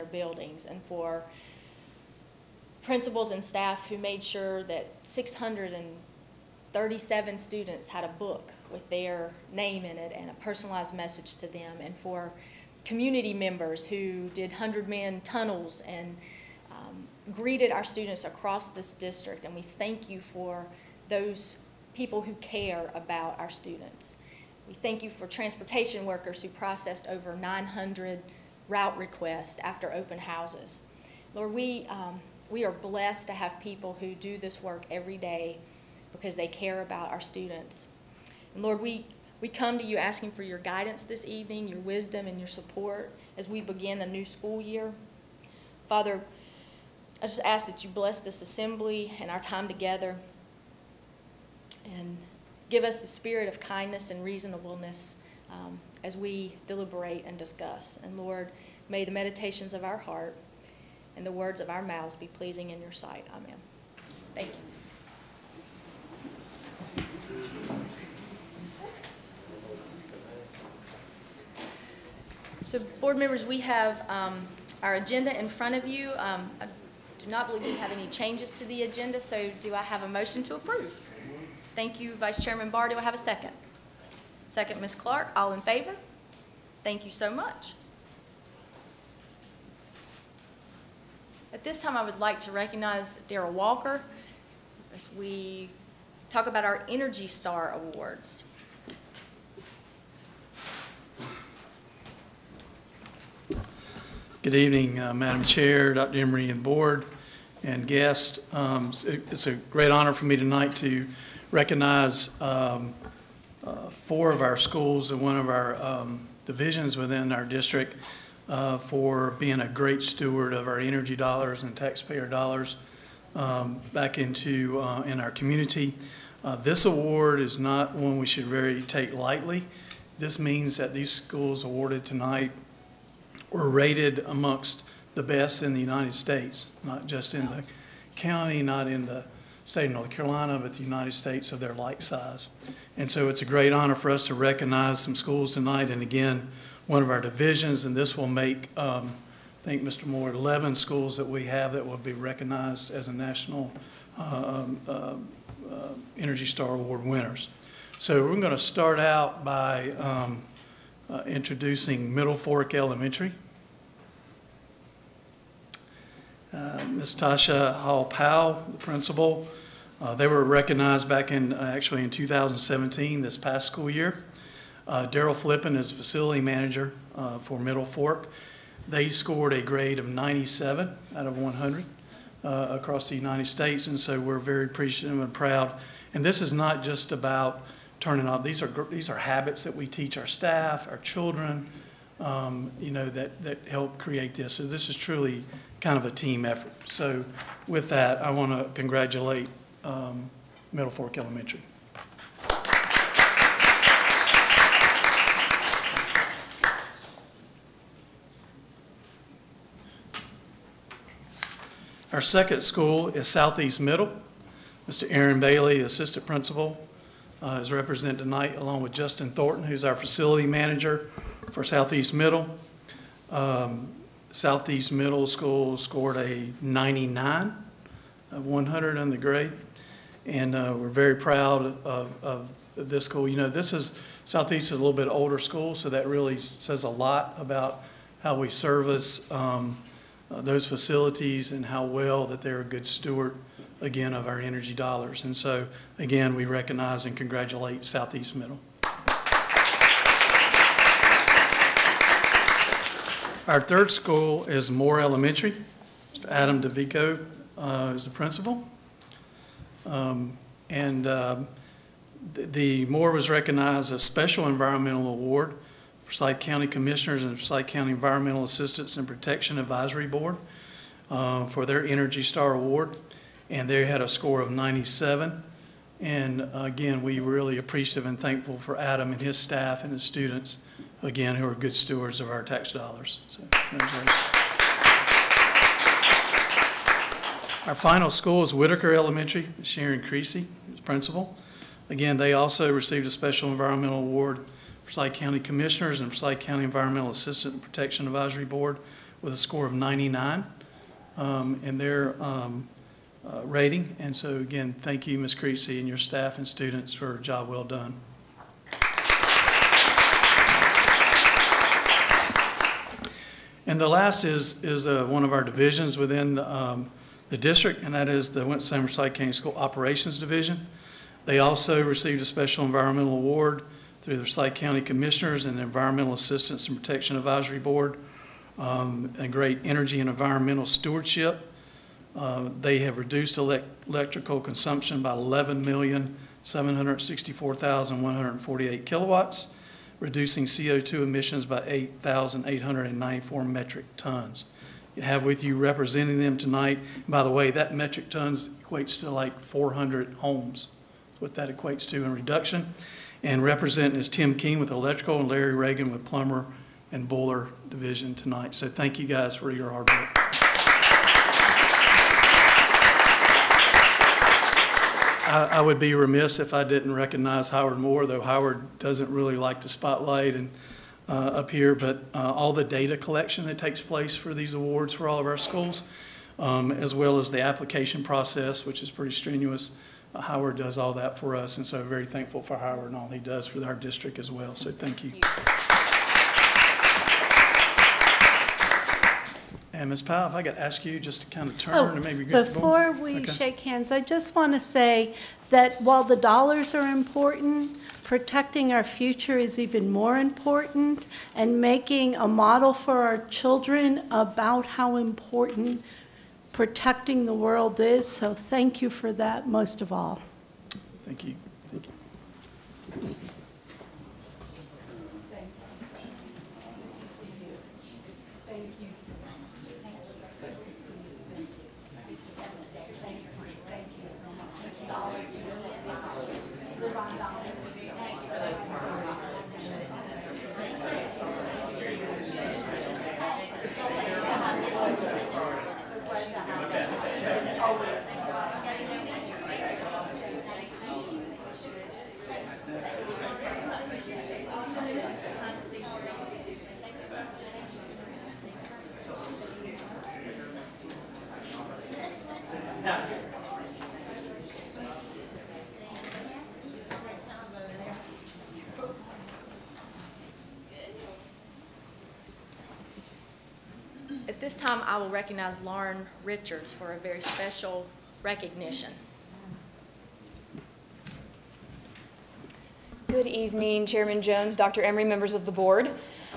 their buildings, and for principals and staff who made sure that 637 students had a book with their name in it and a personalized message to them, and for community members who did 100-man tunnels and greeted our students across this district. And we thank you for those people who care about our students. We thank you for transportation workers who processed over 900 route requests after open houses. Lord, we are blessed to have people who do this work every day because they care about our students. And Lord, we come to you asking for your guidance this evening, your wisdom and your support as we begin a new school year. Father, I just ask that you bless this assembly and our time together, and give us the spirit of kindness and reasonableness as we deliberate and discuss. And Lord, may the meditations of our heart and the words of our mouths be pleasing in your sight. Amen. Thank you. So, board members, we have our agenda in front of you. I do not believe we have any changes to the agenda, so do I have a motion to approve? Thank you, Vice Chairman Barr. Do I have a second? Second, Ms. Clark. All in favor? Thank you so much. At this time, I would like to recognize Darrell Walker as we talk about our Energy Star Awards. Good evening, Madam Chair, Dr. Emery, and board, and guests. It's a great honor for me tonight to recognize 4 of our schools and one of our divisions within our district for being a great steward of our energy dollars and taxpayer dollars back into in our community. This award is not one we should really take lightly. This means that these schools awarded tonight were rated amongst the best in the United States, not just in the county, not in the state of North Carolina, but the United States of their like size. And so it's a great honor for us to recognize some schools tonight, and again, one of our divisions, and this will make, I think, Mr. Moore, 11 schools that we have that will be recognized as a National Energy Star Award winners. So we're going to start out by introducing Middle Fork Elementary. Ms. Tasha Hall-Powell, the principal. They were recognized back in, actually in 2017, this past school year. Daryl Flippin is facility manager for Middle Fork. They scored a grade of 97 out of 100 across the United States, and so we're very appreciative and proud. And this is not just about turning out. These are habits that we teach our staff, our children, you know, that help create this. So this is truly kind of a team effort. So with that, I want to congratulate Middle Fork Elementary. Our second school is Southeast Middle. Mr. Aaron Bailey, assistant principal, is represented tonight along with Justin Thornton, who's our facility manager for Southeast Middle. Southeast Middle School scored a 99 of 100 on the grade, and we're very proud of this school. You know, Southeast is a little bit older school, so that really says a lot about how we service those facilities and how well that they're a good steward, again, of our energy dollars. And so, again, we recognize and congratulate Southeast Middle. Our third school is Moore Elementary. Mr. Adam DeVico is the principal. The Moore was recognized as a Special Environmental Award for Forsyth County Commissioners and Forsyth County Environmental Assistance and Protection Advisory Board for their Energy Star Award. And they had a score of 97. And again, we really appreciative and thankful for Adam and his staff and his students, again, who are good stewards of our tax dollars. So, congratulations. Our final school is Whitaker Elementary. Sharon Creasy, principal. Again, they also received a Special Environmental Award for Forsyth County Commissioners and Forsyth County Environmental Assistance and Protection Advisory Board with a score of 99 in their rating. And so again, thank you, Ms. Creasy, and your staff and students for a job well done. And the last is one of our divisions within the district, and that is the Winston-Salem County School Operations Division. They also received a special environmental award through the Forsyth County Commissioners and the Environmental Assistance and Protection Advisory Board, and great energy and environmental stewardship. They have reduced electrical consumption by 11,764,148 kilowatts, reducing CO2 emissions by 8,894 metric tons. You have with you representing them tonight. And by the way, that metric tons equates to like 400 homes, what that equates to in reduction. And representing is Tim King with electrical and Larry Reagan with plumber and boiler division tonight. So thank you guys for your hard work. I would be remiss if I didn't recognize Howard Moore, though Howard doesn't really like the spotlight and up here, but all the data collection that takes place for these awards for all of our schools, as well as the application process, which is pretty strenuous. Howard does all that for us, and so very thankful for Howard and all he does for our district as well, so thank you. And Ms. Powell, if I could ask you just to kind of turn and maybe get before we shake hands, I just want to say that while the dollars are important, protecting our future is even more important, and making a model for our children about how important protecting the world is. So thank you for that most of all. Thank you. Thank you. At this time, I will recognize Lauren Richards for a very special recognition. Good evening, Chairman Jones, Dr. Emery, members of the board.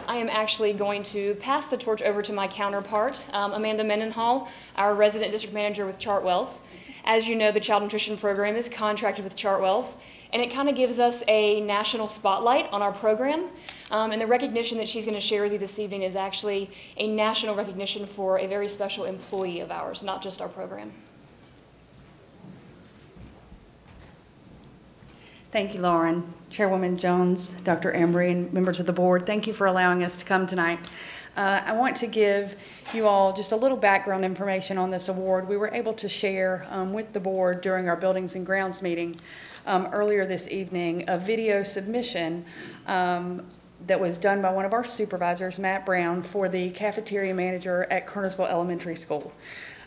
I am actually going to pass the torch over to my counterpart, Amanda Mendenhall, our resident district manager with Chartwells. As you know, the Child Nutrition Program is contracted with Chartwells, and it kind of gives us a national spotlight on our program. And the recognition that she's going to share with you this evening is actually a national recognition for a very special employee of ours, not just our program. Thank you, Lauren. Chairwoman Jones, Dr. Emery, and members of the board, thank you for allowing us to come tonight. I want to give you all just a little background information on this award. We were able to share with the board during our Buildings and Grounds meeting earlier this evening a video submission that was done by one of our supervisors, Matt Brown, for the cafeteria manager at Kernersville Elementary School.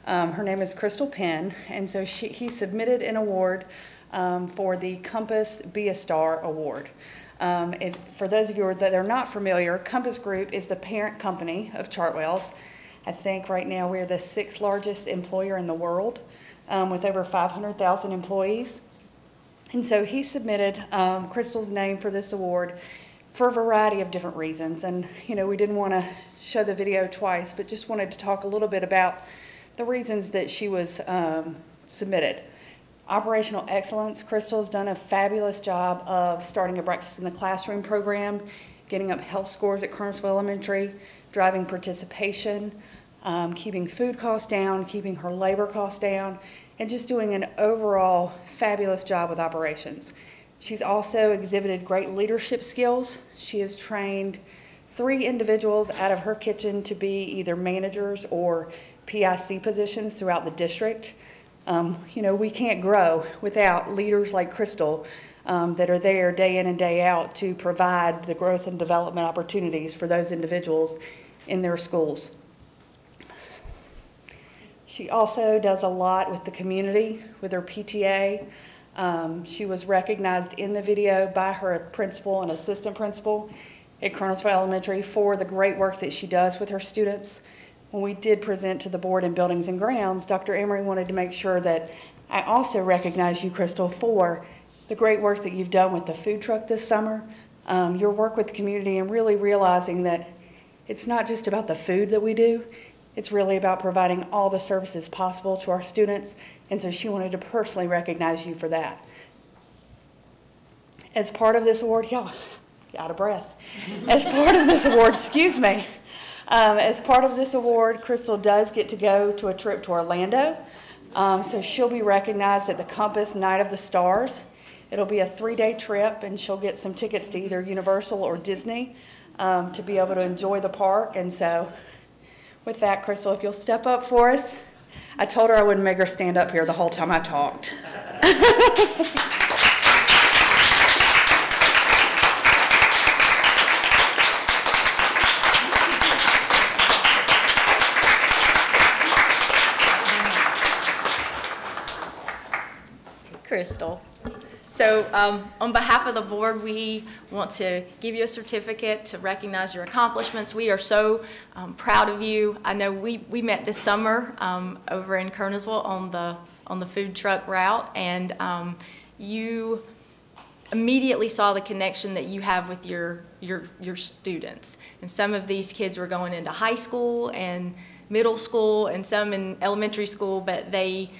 Her name is Crystal Penn, and so he submitted an award for the Compass Be a Star Award. For those of you that are not familiar, Compass Group is the parent company of Chartwells. I think right now we're the 6th largest employer in the world with over 500,000 employees. And so he submitted Crystal's name for this award for a variety of different reasons. And, you know, we didn't want to show the video twice, but just wanted to talk a little bit about the reasons that she was submitted. Operational excellence. Crystal's done a fabulous job of starting a breakfast in the classroom program, getting up health scores at Kernersville Elementary, driving participation, keeping food costs down, keeping her labor costs down, and just doing an overall fabulous job with operations. She's also exhibited great leadership skills. She has trained 3 individuals out of her kitchen to be either managers or PIC positions throughout the district. You know, we can't grow without leaders like Crystal that are there day in and day out to provide the growth and development opportunities for those individuals in their schools. She also does a lot with the community, with her PTA. She was recognized in the video by her principal and assistant principal at Colonelsville Elementary for the great work that she does with her students. When we did present to the board in Buildings and Grounds, Dr. Emery wanted to make sure that I also recognize you, Crystal, for the great work that you've done with the food truck this summer, your work with the community, and really realizing that it's not just about the food that we do, it's really about providing all the services possible to our students, and so she wanted to personally recognize you for that. As part of this award, y'all, out of breath. As part of this award, excuse me, as part of this award, Crystal does get to go to a trip to Orlando, so she'll be recognized at the Compass Night of the Stars. It'll be a 3-day trip, and she'll get some tickets to either Universal or Disney to be able to enjoy the park. And so with that, Crystal, if you'll step up for us. I told her I wouldn't make her stand up here the whole time I talked. Crystal. So on behalf of the board, we want to give you a certificate to recognize your accomplishments. We are so proud of you. I know we met this summer over in Kernersville on the food truck route, and you immediately saw the connection that you have with your students. And some of these kids were going into high school and middle school, and some in elementary school, but they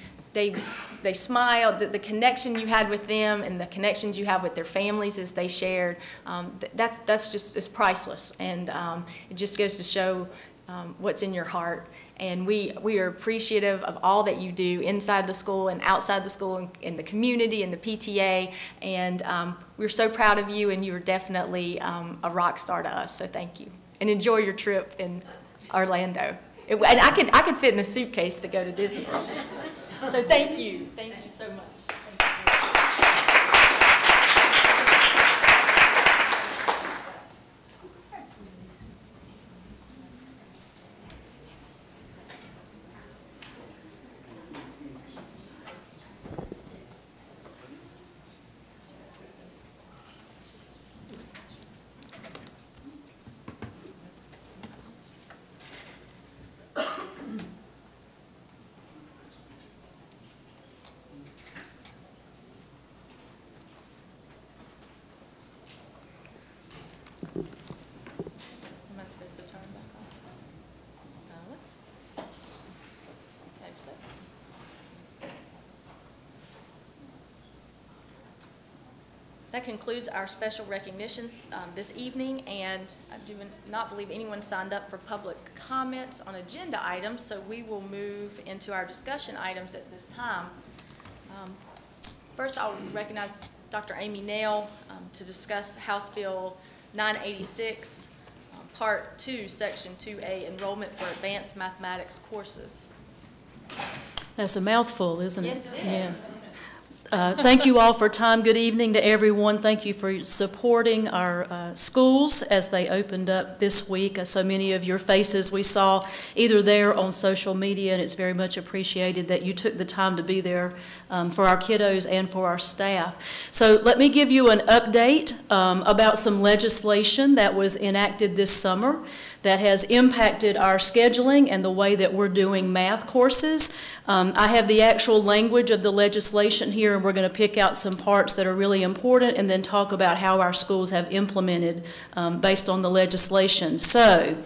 smiled. The connection you had with them and the connections you have with their families as they shared, that's just, it's priceless. And it just goes to show what's in your heart. And we are appreciative of all that you do inside the school and outside the school and in the community and the PTA. And we're so proud of you, and you are definitely a rock star to us. So thank you. And enjoy your trip in Orlando. And I could fit in a suitcase to go to Disney World. So thank you. Thank you so much. Am I supposed to turn back on? No. Exit. That concludes our special recognitions this evening, and I do not believe anyone signed up for public comments on agenda items, so we will move into our discussion items at this time. First, I'll recognize Dr. Amy Nail to discuss House Bill 986, Part 2, Section 2A, Enrollment for Advanced Mathematics Courses. That's a mouthful, isn't it? Yes, it is. Yeah. Thank you all for time. Good evening to everyone. Thank you for supporting our schools as they opened up this week. So many of your faces we saw either there on social media, and it's very much appreciated that you took the time to be there for our kiddos and for our staff. So let me give you an update about some legislation that was enacted this summer that has impacted our scheduling and the way that we're doing math courses. I have the actual language of the legislation here, and we're going to pick out some parts that are really important and then talk about how our schools have implemented based on the legislation. So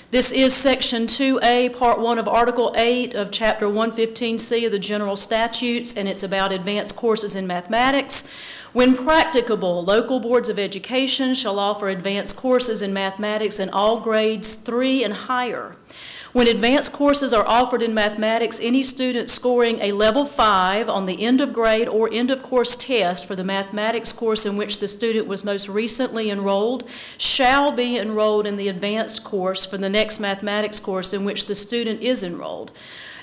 this is Section 2A, Part 1 of Article 8 of Chapter 115C of the General Statutes, and it's about advanced courses in mathematics. When practicable, local boards of education shall offer advanced courses in mathematics in all grades 3 and higher. When advanced courses are offered in mathematics, any student scoring a level 5 on the end of grade or end of course test for the mathematics course in which the student was most recently enrolled shall be enrolled in the advanced course for the next mathematics course in which the student is enrolled.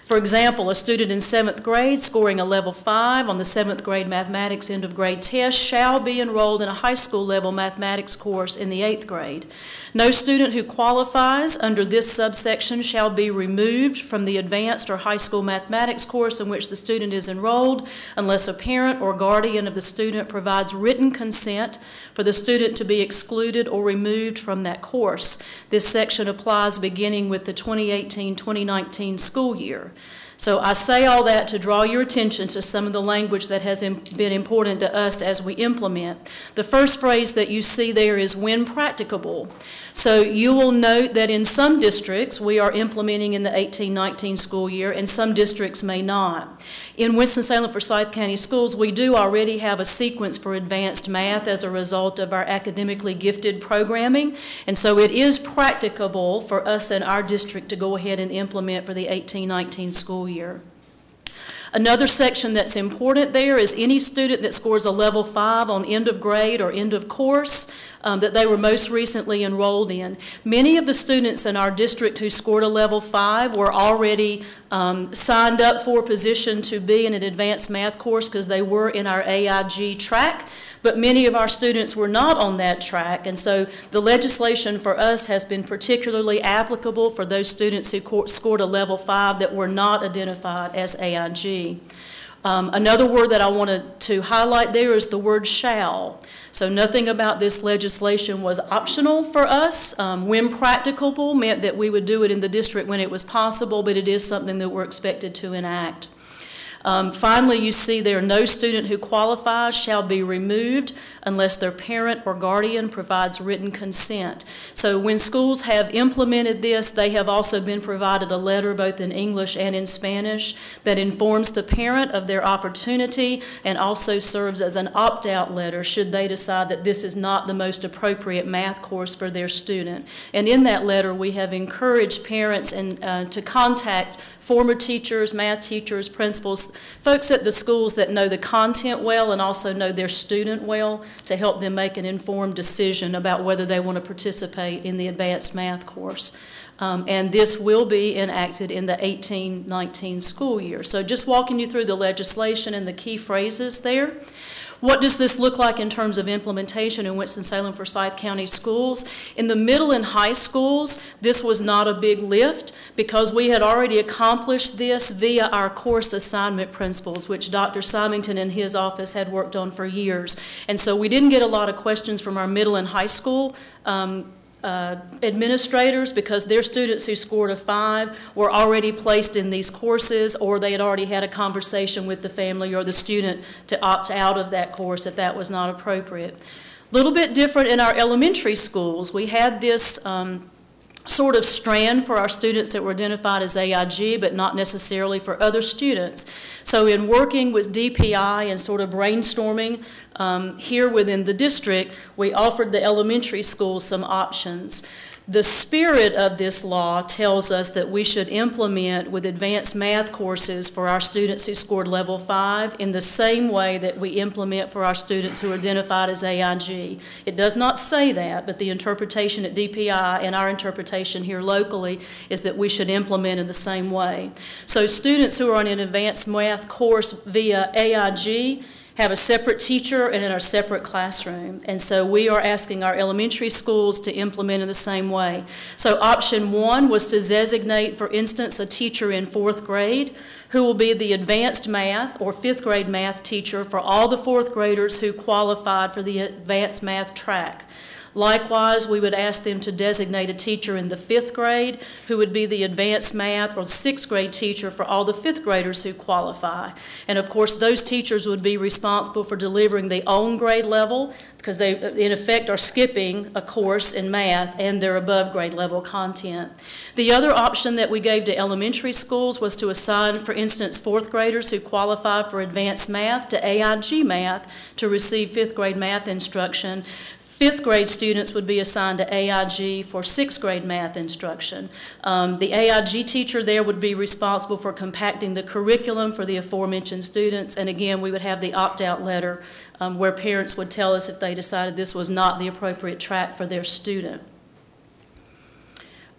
For example, a student in 7th grade scoring a level 5 on the 7th grade mathematics end of grade test shall be enrolled in a high school level mathematics course in the 8th grade. No student who qualifies under this subsection shall be removed from the advanced or high school mathematics course in which the student is enrolled unless a parent or guardian of the student provides written consent for the student to be excluded or removed from that course. This section applies beginning with the 2018-2019 school year. So I say all that to draw your attention to some of the language that has been important to us as we implement. The first phrase that you see there is when practicable. So you will note that in some districts we are implementing in the 18-19 school year and some districts may not. In Winston-Salem-Forsyth County Schools, we do already have a sequence for advanced math as a result of our academically gifted programming, and so it is practicable for us in our district to go ahead and implement for the 18-19 school year. Another section that's important there is any student that scores a level 5 on end of grade or end of course that they were most recently enrolled in. Many of the students in our district who scored a level 5 were already signed up for a position to be in an advanced math course because they were in our AIG track, but many of our students were not on that track, and so the legislation for us has been particularly applicable for those students who scored a level 5 that were not identified as AIG. Another word that I wanted to highlight there is the word shall. So nothing about this legislation was optional for us. When practicable meant that we would do it in the district when it was possible, but it is something that we're expected to enact. Finally, you see there, no student who qualifies shall be removed unless their parent or guardian provides written consent. So when schools have implemented this, they have also been provided a letter both in English and in Spanish that informs the parent of their opportunity and also serves as an opt-out letter should they decide that this is not the most appropriate math course for their student. And in that letter, we have encouraged parents to contact former teachers, math teachers, principals, folks at the schools that know the content well and also know their student well to help them make an informed decision about whether they want to participate in the advanced math course. And this will be enacted in the 18-19 school year. So just walking you through the legislation and the key phrases there. What does this look like in terms of implementation in Winston-Salem-Forsyth County schools? In the middle and high schools, this was not a big lift because we had already accomplished this via our course assignment principles, which Dr. Symington and his office had worked on for years. And so we didn't get a lot of questions from our middle and high school administrators because their students who scored a 5 were already placed in these courses, or they had already had a conversation with the family or the student to opt out of that course if that was not appropriate. A little bit different in our elementary schools. We had this sort of strand for our students that were identified as AIG, but not necessarily for other students. So in working with DPI and sort of brainstorming here within the district, we offered the elementary schools some options. The spirit of this law tells us that we should implement with advanced math courses for our students who scored level 5 in the same way that we implement for our students who are identified as AIG. It does not say that, but the interpretation at DPI and our interpretation here locally is that we should implement in the same way. So students who are on an advanced math course via AIG have a separate teacher and in a separate classroom. And so we are asking our elementary schools to implement in the same way. So option 1 was to designate, for instance, a teacher in 4th grade who will be the advanced math or 5th grade math teacher for all the 4th graders who qualified for the advanced math track. Likewise, we would ask them to designate a teacher in the 5th grade who would be the advanced math or 6th grade teacher for all the 5th graders who qualify. And of course, those teachers would be responsible for delivering their own grade level because they, in effect, are skipping a course in math and their above grade level content. The other option that we gave to elementary schools was to assign, for instance, 4th graders who qualify for advanced math to AIG math to receive 5th grade math instruction. 5th grade students would be assigned to AIG for 6th grade math instruction. The AIG teacher there would be responsible for compacting the curriculum for the aforementioned students, and again, we would have the opt-out letter where parents would tell us if they decided this was not the appropriate track for their student.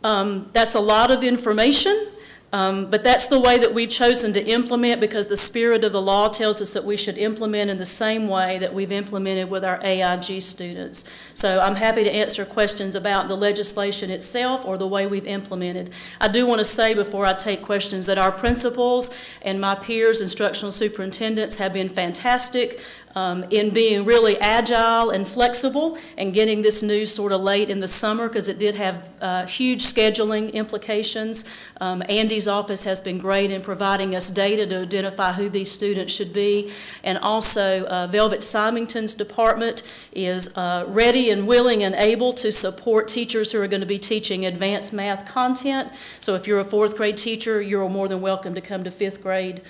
That's a lot of information. But that's the way that we've chosen to implement, because the spirit of the law tells us that we should implement in the same way that we've implemented with our AIG students. So I'm happy to answer questions about the legislation itself or the way we've implemented. I do want to say before I take questions that our principals and my peers, instructional superintendents, have been fantastic in being really agile and flexible and getting this news sort of late in the summer, because it did have huge scheduling implications. Andy's office has been great in providing us data to identify who these students should be. And also Velvet Symington's department is ready and willing and able to support teachers who are going to be teaching advanced math content. So if you're a 4th grade teacher, you're more than welcome to come to 5th grade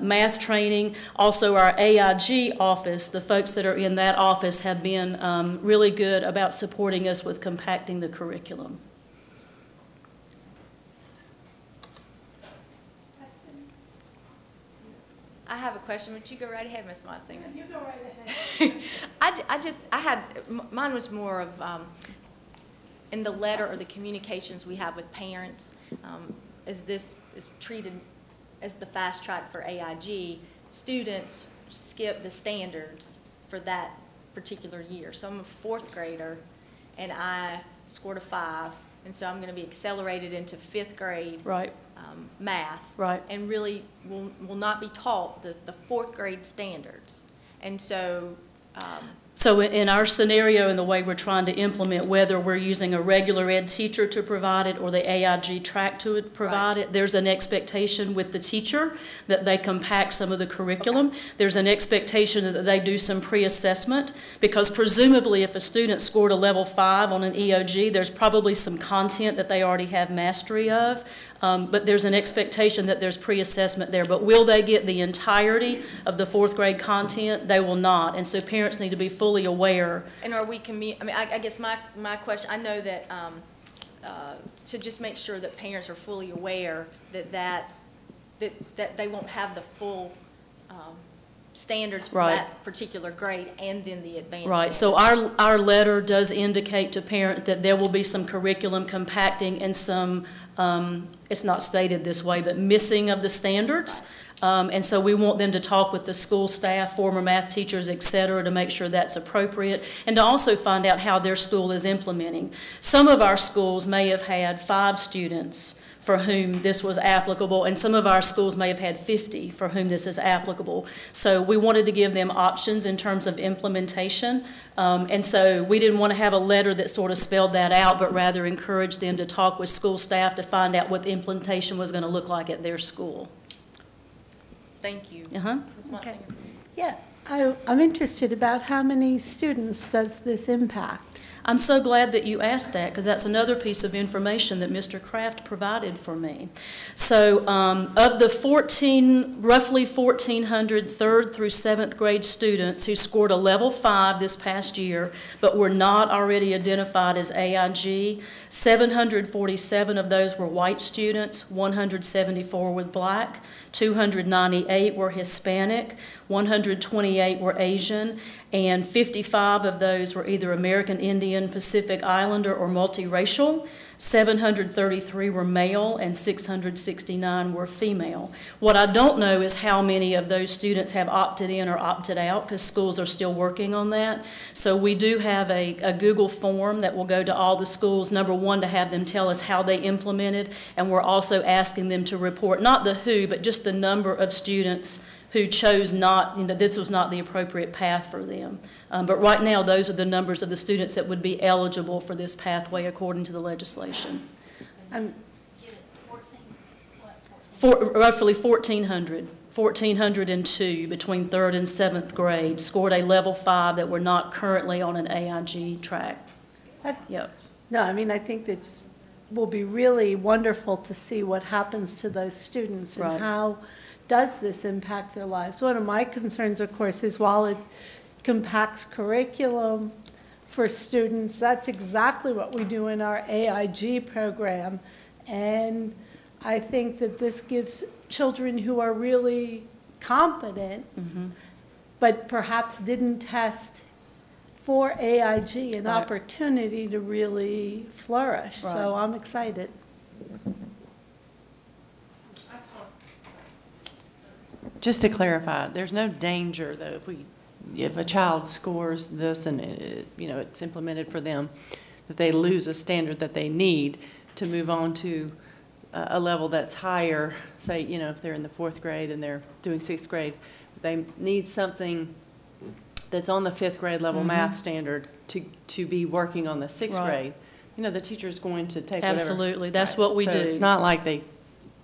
math training. Also our AIG office, the folks that are in that office have been really good about supporting us with compacting the curriculum. I have a question. Would you go right ahead, Ms. Monsinger? You go right ahead. Mine was more of in the letter or the communications we have with parents, as this is treated as the fast track for AIG, students skip the standards for that particular year. So I'm a 4th grader and I scored a 5, and so I'm going to be accelerated into 5th grade Right. Math, Right. and really will not be taught the 4th grade standards. And so So in our scenario and the way we're trying to implement, whether we're using a regular ed teacher to provide it or the AIG track to provide it, there's an expectation with the teacher that they compact some of the curriculum. Okay. There's an expectation that they do some pre-assessment, because presumably if a student scored a level 5 on an EOG, there's probably some content that they already have mastery of. But there's an expectation that there's pre-assessment there. But will they get the entirety of the 4th grade content? They will not. And so parents need to be fully aware. And are we, I guess my question, I know that to just make sure that parents are fully aware that they won't have the full standards for Right. that particular grade and then the advanced Right. standards. So our letter does indicate to parents that there will be some curriculum compacting and some, it's not stated this way, but missing of the standards. And so we want them to talk with the school staff, former math teachers, et cetera, to make sure that's appropriate, and to also find out how their school is implementing. Some of our schools may have had 5 students for whom this was applicable, and some of our schools may have had 50 for whom this is applicable. So we wanted to give them options in terms of implementation, and so we didn't want to have a letter that sort of spelled that out, but rather encourage them to talk with school staff to find out what the implementation was going to look like at their school. Thank you. Uh-huh. Ms. Monsinger. Okay. Yeah, I'm interested about how many students does this impact? I'm so glad that you asked that, because that's another piece of information that Mr. Kraft provided for me. So of the roughly 1,400 3rd through 7th grade students who scored a level 5 this past year but were not already identified as AIG, 747 of those were white students, 174 were black, 298 were Hispanic, 128 were Asian, and 55 of those were either American Indian, Pacific Islander, or multiracial. 733 were male and 669 were female. What I don't know is how many of those students have opted in or opted out, because schools are still working on that. So we do have a Google form that will go to all the schools, number one, to have them tell us how they implemented, and we're also asking them to report not the who, but just the number of students who chose not, this was not the appropriate path for them. But right now, those are the numbers of the students that would be eligible for this pathway according to the legislation. Roughly 1,400. 1,402 between 3rd and 7th grade scored a level 5 that were not currently on an AIG track. Yep. No, I mean, I think this will be really wonderful to see what happens to those students and Right. how does this impact their lives. One of my concerns, of course, is while it compacts curriculum for students, that's exactly what we do in our AIG program. And I think that this gives children who are really competent, but perhaps didn't test for AIG an Right. opportunity to really flourish. So Right. I'm excited. Just to clarify, there's no danger though if a child scores this and it's implemented for them, that they lose a standard that they need to move on to a level that's higher. Say, if they're in the 4th grade and they're doing 6th grade, they need something that's on the 5th grade level math standard to be working on the 6th grade. The teacher's going to take Absolutely. whatever. That's what we So do. it's not like they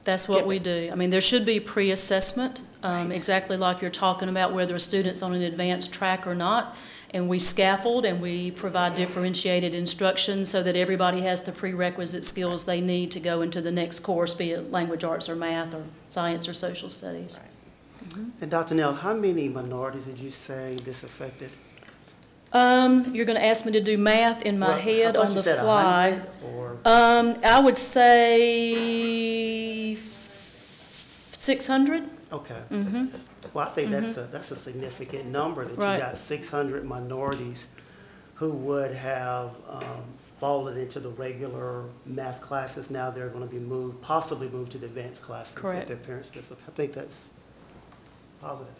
That's what we do. I mean, there should be pre-assessment, exactly like you're talking about, whether a student's on an advanced track or not. And we scaffold and we provide differentiated instruction so that everybody has the prerequisite skills they need to go into the next course, be it language arts or math or science or social studies. And Dr. Nell, how many minorities did you say this affected? You're going to ask me to do math in my head on the fly. Or? I would say 600. Okay. Mm-hmm. Well, I think that's a significant number, that you got 600 minorities who would have fallen into the regular math classes. Now they're going to be possibly moved to the advanced classes. Correct. If their parents get so. I think that's positive.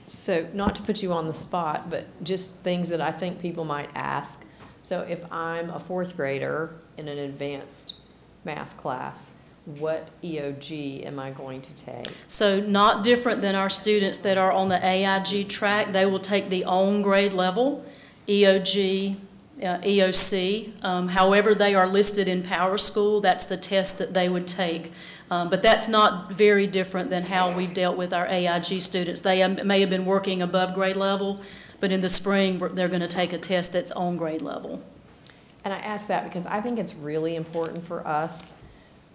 So, not to put you on the spot, but just things that I think people might ask. So if I'm a 4th grader in an advanced math class, what EOG am I going to take? So not different than our students that are on the AIG track. They will take the on grade level, EOG, EOC. However they are listed in Power School, that's the test that they would take. But that's not very different than how we've dealt with our AIG students. They may have been working above grade level, but in the spring they're going to take a test that's on grade level. And I ask that because I think it's really important for us.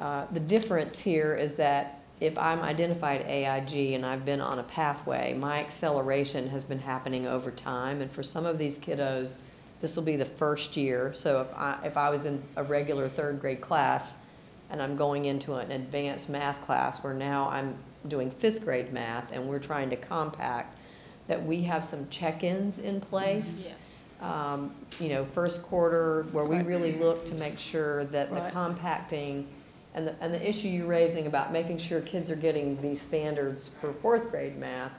The difference here is that if I'm identified AIG and I've been on a pathway, my acceleration has been happening over time. And for some of these kiddos, this will be the first year. So if I was in a regular 3rd grade class and I'm going into an advanced math class where now I'm doing 5th grade math and we're trying to compact, that we have some check-ins in place. Yes. First quarter where we really look to make sure that the compacting and the issue you're raising about making sure kids are getting these standards for 4th grade math,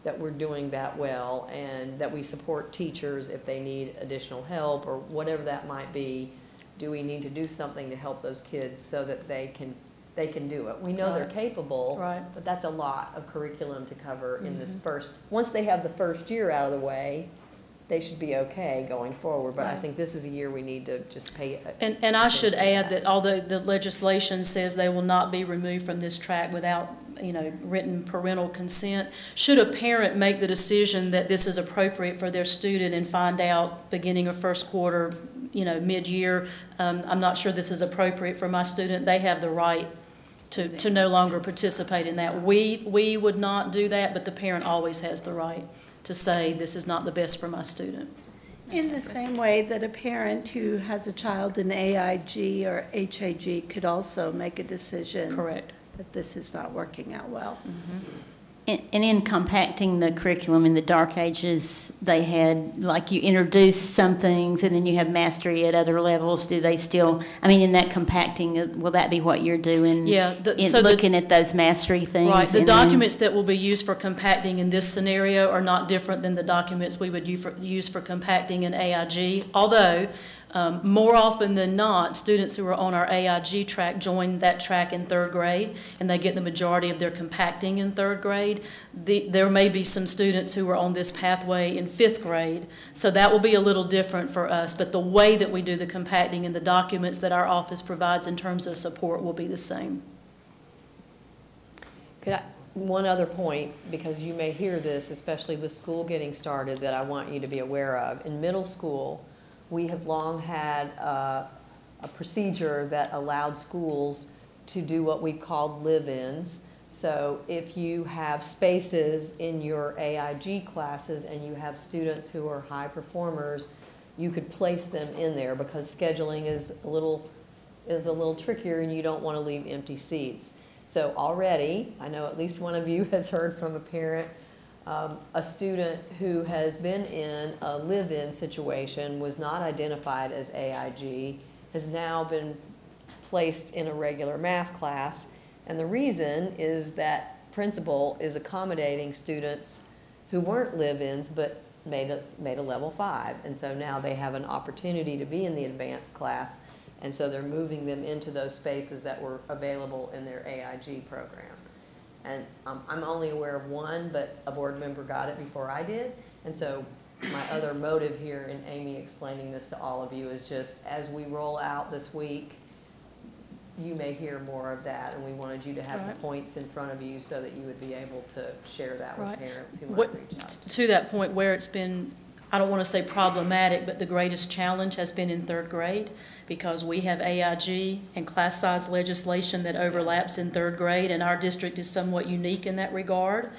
that we're doing that well, and that we support teachers if they need additional help or whatever that might be. Do we need to do something to help those kids so that they can do it? We know they're capable, but that's a lot of curriculum to cover in this once they have the first year out of the way, they should be okay going forward. But I think this is a year we need to just pay attention. And I should add that although the legislation says they will not be removed from this track without written parental consent, should a parent make the decision that this is appropriate for their student and find out beginning of first quarter, mid-year, I'm not sure this is appropriate for my student, they have the right to no longer participate in that. We would not do that, but the parent always has the right to say this is not the best for my student. In the same way that a parent who has a child in AIG or HAG could also make a decision. Correct. That this is not working out well. And in compacting the curriculum in the dark ages, they had, like, you introduce some things and then you have mastery at other levels. Do they still, in that compacting, will that be what you're doing? Yeah. Looking at those mastery things? Right. The documents that will be used for compacting in this scenario are not different than the documents we would use for compacting in AIG, although more often than not, students who are on our AIG track join that track in 3rd grade, and they get the majority of their compacting in 3rd grade. There may be some students who are on this pathway in 5th grade, so that will be a little different for us, but the way that we do the compacting and the documents that our office provides in terms of support will be the same. One other point, because you may hear this, especially with school getting started, that I want you to be aware of. In middle school, we have long had a procedure that allowed schools to do what we called live-ins. So if you have spaces in your AIG classes and you have students who are high performers, you could place them in there because scheduling is a little trickier and you don't want to leave empty seats. So already, I know at least one of you has heard from a parent. A student who has been in a live-in situation, was not identified as AIG, has now been placed in a regular math class. And the reason is that principal is accommodating students who weren't live-ins but made a level 5. And so now they have an opportunity to be in the advanced class. And so they're moving them into those spaces that were available in their AIG program. And I'm only aware of one, but a board member got it before I did. And so my other motive here in Amy explaining this to all of you is just as we roll out this week, you may hear more of that, and we wanted you to have the points in front of you so that you would be able to share that with parents who might reach out. To that point where it's been, I don't want to say problematic, but the greatest challenge has been in 3rd grade, because we have AIG and class size legislation that overlaps in 3rd grade, and our district is somewhat unique in that regard.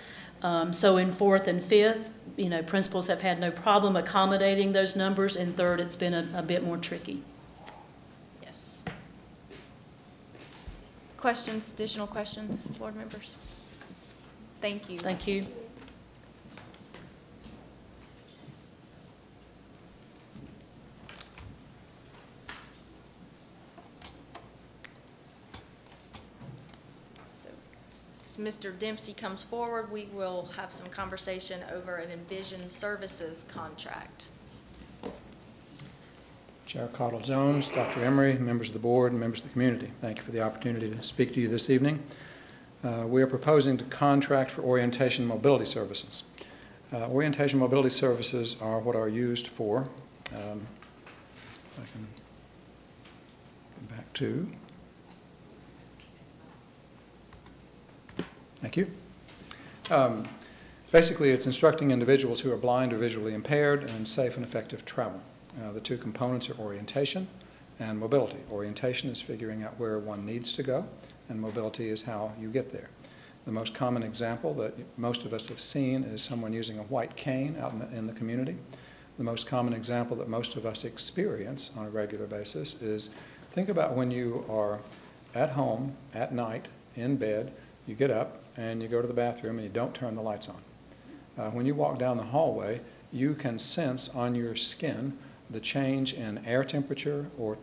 So in 4th and 5th, you know, principals have had no problem accommodating those numbers. In 3rd, it's been a bit more tricky. Yes. Questions, additional questions, board members? Thank you. Thank you. So, as Mr. Dempsey comes forward, we will have some conversation over an Envision Services contract. Chair Cottle Jones, Dr. Emery, members of the board, and members of the community, thank you for the opportunity to speak to you this evening. We are proposing to contract for orientation mobility services. Orientation mobility services are what are used for, if I can go back to, thank you. Basically, it's instructing individuals who are blind or visually impaired in safe and effective travel. The two components are orientation and mobility. Orientation is figuring out where one needs to go, and mobility is how you get there. The most common example that most of us have seen is someone using a white cane out in the community. The most common example that most of us experience on a regular basis is, think about when you are at home at night in bed, you get up and you go to the bathroom and you don't turn the lights on. When you walk down the hallway, you can sense on your skin the change in air temperature or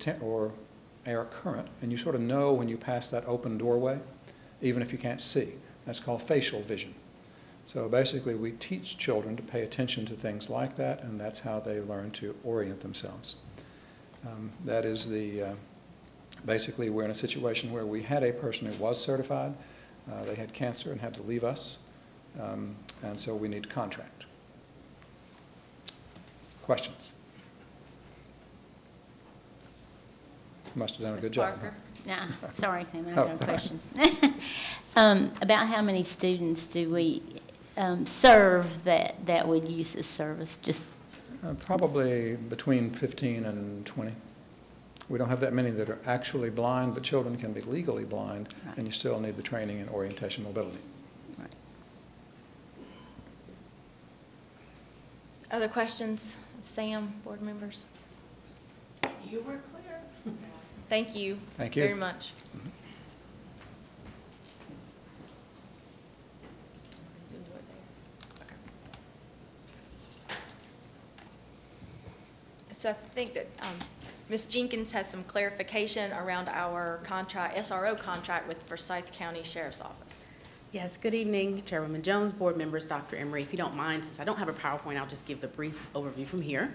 air current, and you sort of know when you pass that open doorway, even if you can't see. That's called facial vision. So basically, we teach children to pay attention to things like that, and that's how they learn to orient themselves. That is basically we're in a situation where we had a person who was certified. They had cancer and had to leave us, and so we need to contract. Questions? Must have done a good job. Huh? Nah, sorry, Sam, I have a question. About how many students do we serve that would use this service? Just probably between 15 and 20. We don't have that many that are actually blind, but children can be legally blind, right, and you still need the training in orientation mobility. Right. Other questions of Sam, board members? You were clear. Thank you. Thank you very much. Mm-hmm. So I think that Ms. Jenkins has some clarification around our contract, SRO contract with Forsyth County Sheriff's Office. Yes, good evening, Chairwoman Jones, board members, Dr. Emery. If you don't mind, since I don't have a PowerPoint, I'll just give the brief overview from here.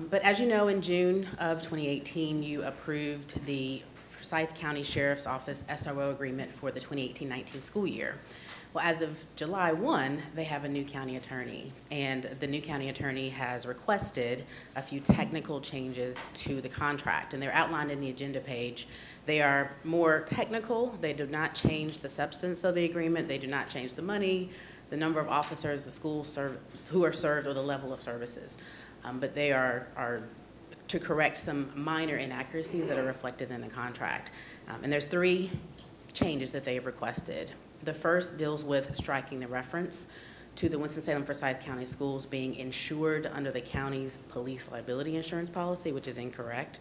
But as you know, in June of 2018, you approved the Forsyth County Sheriff's Office SRO agreement for the 2018-19 school year. Well, as of July 1, they have a new county attorney, and the new county attorney has requested a few technical changes to the contract, and they're outlined in the agenda page. They are more technical. They do not change the substance of the agreement. They do not change the money, the number of officers the school who are served, or the level of services. But they are to correct some minor inaccuracies that are reflected in the contract. And there's 3 changes that they have requested. The first deals with striking the reference to the Winston-Salem Forsyth County Schools being insured under the county's police liability insurance policy, which is incorrect.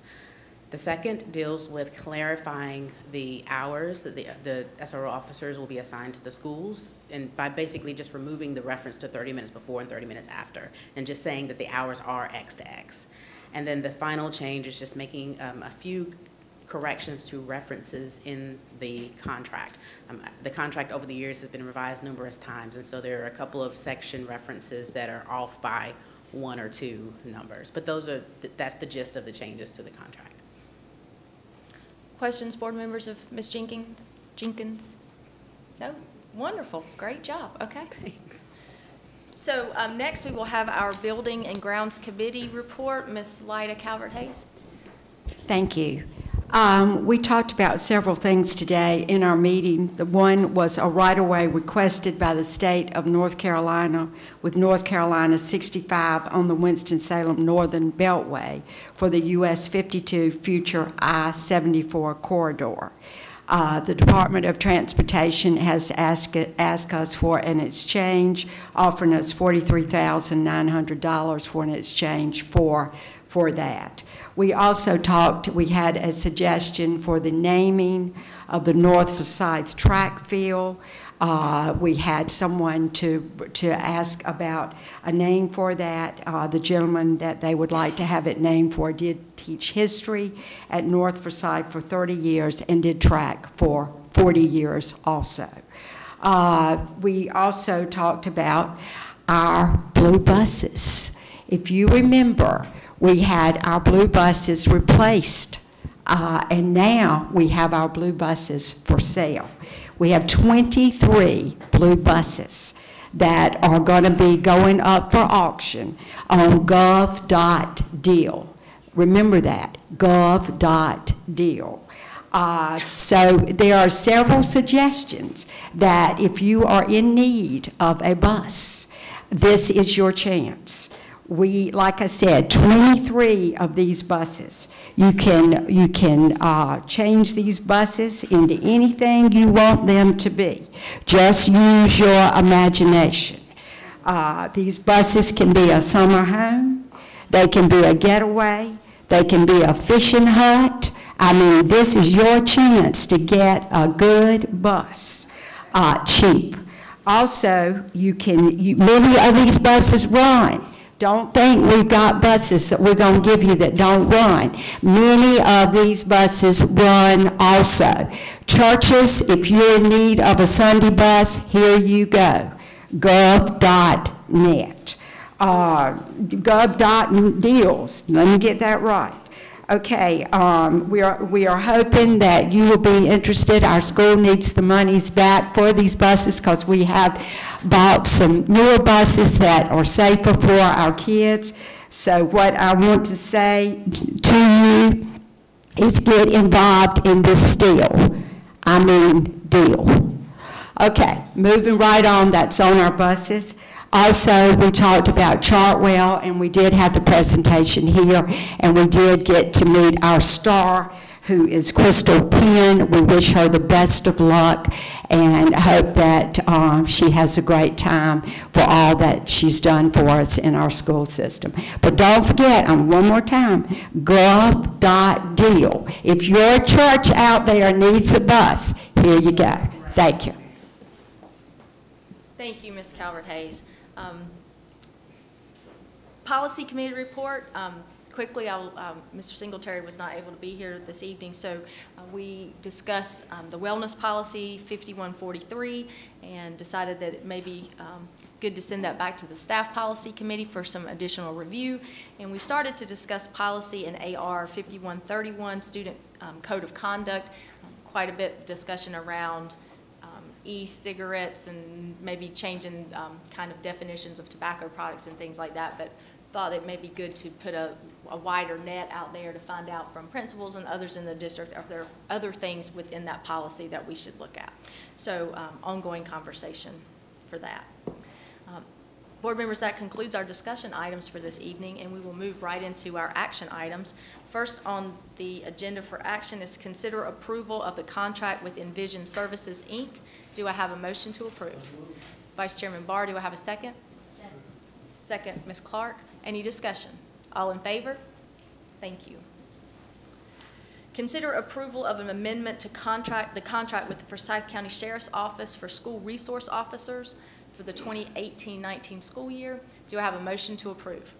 The second deals with clarifying the hours that the SRO officers will be assigned to the schools, and by basically just removing the reference to 30 minutes before and 30 minutes after, and just saying that the hours are X to X. And then the final change is just making a few corrections to references in the contract. The contract over the years has been revised numerous times, and so there are a couple of section references that are off by 1 or 2 numbers. But that's the gist of the changes to the contract. Questions, board members, of Ms. Jenkins? No? Wonderful. Great job. Okay. Thanks. So next we will have our Building and Grounds Committee report. Ms. Lyda Calvert-Hayes. Thank you. We talked about several things today in our meeting. The one was a right-of-way requested by the state of North Carolina with North Carolina 65 on the Winston-Salem Northern Beltway for the US 52 future I-74 corridor. The Department of Transportation has asked us for an exchange, offering us $43,900 for an exchange for that. We also we had a suggestion for the naming of the North Forsyth track field. We had someone to ask about a name for that. The gentleman that they would like to have it named for did teach history at North Forsyth for 30 years and did track for 40 years also. We also talked about our blue buses. If you remember, we had our blue buses replaced, and now we have our blue buses for sale. We have 23 blue buses that are going to be going up for auction on gov.deal. Remember that, gov.deal. So there are several suggestions that if you are in need of a bus, this is your chance. We, like I said, 23 of these buses. You can change these buses into anything you want them to be. Just use your imagination. These buses can be a summer home. They can be a getaway. They can be a fishing hut. I mean, this is your chance to get a good bus, cheap. Also, many of these buses run. Don't think we've got buses that we're going to give you that don't run. Many of these buses run also. Churches, if you're in need of a Sunday bus, here you go. Gov.net. Gov.deals. Let me get that right. Okay, we are hoping that you will be interested. Our school needs the monies back for these buses because we have bought some newer buses that are safer for our kids. So what I want to say to you is get involved in this deal. I mean deal. Okay, moving right on, that's on our buses. Also, we talked about Chartwell, and we did have the presentation here, and we did get to meet our star, who is Crystal Penn. We wish her the best of luck and hope that she has a great time for all that she's done for us in our school system. But don't forget, one more time, gov.deal. If your church out there needs a bus, here you go. Thank you. Thank you, Ms. Calvert-Hayes. Policy Committee report. Quickly, Mr. Singletary was not able to be here this evening, so we discussed the wellness policy 5143 and decided that it may be good to send that back to the Staff Policy Committee for some additional review. And we started to discuss policy in AR 5131, Student Code of Conduct, quite a bit of discussion around e-cigarettes and maybe changing kind of definitions of tobacco products and things like that, but thought it may be good to put a wider net out there to find out from principals and others in the district if there are other things within that policy that we should look at. So ongoing conversation for that. Board members, that concludes our discussion items for this evening, and we will move right into our action items. First on the agenda for action is consider approval of the contract with Envision Services, Inc. Do I have a motion to approve? Vice Chairman Barr, do I have a second? Second, Ms. Clark. Any discussion? All in favor? Thank you. Consider approval of an amendment to the contract with the Forsyth County Sheriff's Office for school resource officers for the 2018-19 school year. Do I have a motion to approve?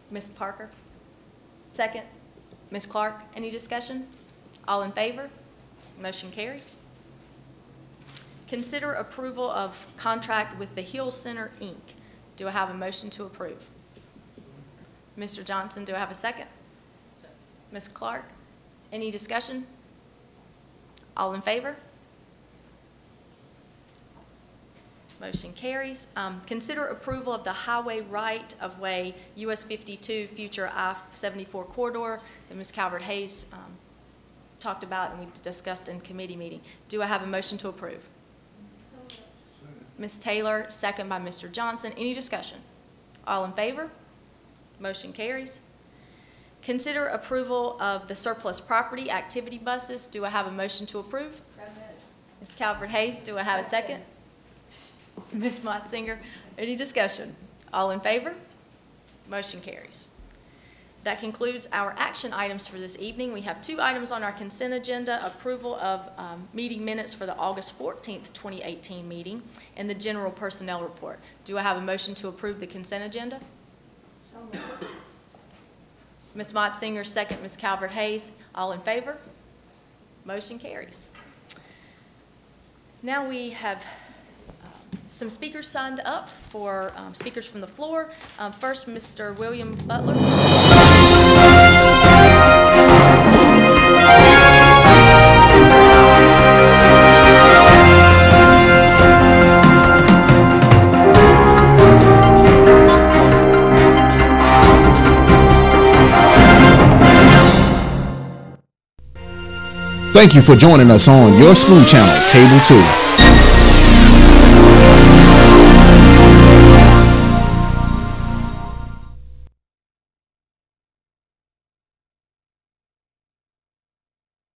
Ms. Parker? Second? Ms. Clark, any discussion? All in favor? Motion carries. Consider approval of contract with the Hill Center, Inc. Do I have a motion to approve? Mr. Johnson, do I have a second? Ms. Clark, any discussion? All in favor? Motion carries. Consider approval of the highway right-of-way US 52 future I-74 corridor that Ms. Calvert-Hayes talked about and we discussed in committee meeting. Do I have a motion to approve? Ms. Taylor, second by Mr. Johnson. Any discussion? All in favor? Motion carries. Consider approval of the surplus property activity buses. Do I have a motion to approve? Ms. Calvert-Hayes, do I have a second? Ms. Motzinger, any discussion? All in favor? Motion carries. That concludes our action items for this evening. We have 2 items on our consent agenda: approval of meeting minutes for the August 14th, 2018 meeting, and the general personnel report. Do I have a motion to approve the consent agenda? Ms. Motzinger, second. Ms. Calvert-Hayes, all in favor? Motion carries. Now we have some speakers signed up for speakers from the floor. First, Mr. William Butler. Thank you for joining us on your school channel, Cable 2.